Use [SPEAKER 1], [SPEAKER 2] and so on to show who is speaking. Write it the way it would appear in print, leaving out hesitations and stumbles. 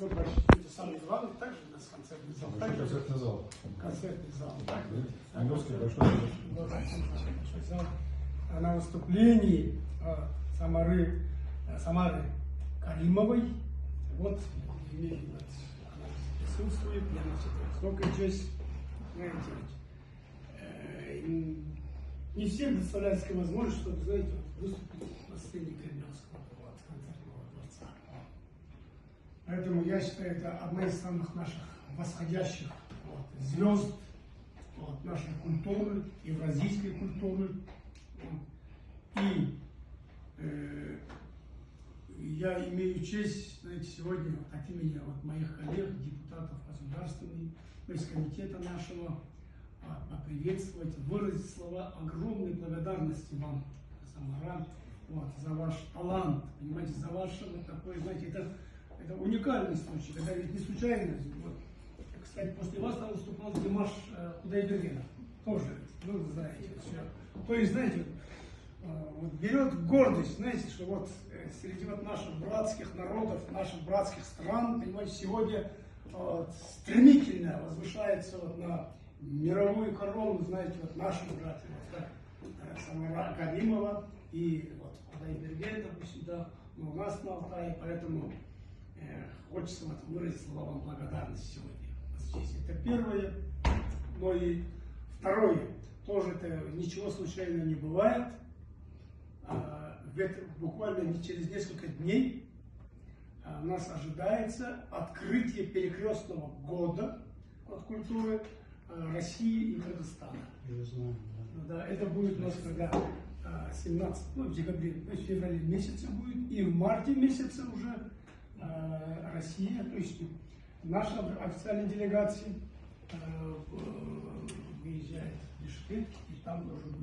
[SPEAKER 1] Ну, это самый главный, также у нас концертный зал.
[SPEAKER 2] Концертный зал.
[SPEAKER 1] Концертный зал. Так,
[SPEAKER 2] Московский большой.
[SPEAKER 1] Большой зал. На выступлении Самары Каримовой. Вот, она присутствует, я высокая честь, знаете, не всем представляется такая возможность, чтобы, знаете, выступить на сцене Кремлевского концертного дворца. Поэтому я считаю, это одна из самых наших восходящих звезд нашей культуры, евразийской культуры. И я имею честь, знаете, сегодня от имени моих коллег, депутатов Государственного комитета нашего, поприветствовать, выразить слова огромной благодарности вам, Самара, за ваш талант, понимаете, за ваше такое, знаете, это уникальный случай, это ведь не случайно. Кстати, после вас там выступал Димаш Кудайбергенов, тоже, вы знаете, все. То есть, знаете, берет гордость, знаете, что среди наших братских народов, наших братских стран, понимаете, сегодня стремительно возвышается на мировую корону, знаете, наши братья, как Самара Каримова и Кудайберген, допустим, да, у нас на Алтае, поэтому хочется выразить слова вам благодарности сегодня. Здесь это первое, но и второе, тоже это ничего случайного не бывает. Буквально через несколько дней нас ожидается открытие перекрестного года от культуры России и Кыргызстана. Да, это будет у нас когда 17, в декабре, то есть в феврале месяце будет, и в марте месяце уже Россия, то есть наша официальная делегация выезжает в Бишкек, и там тоже будет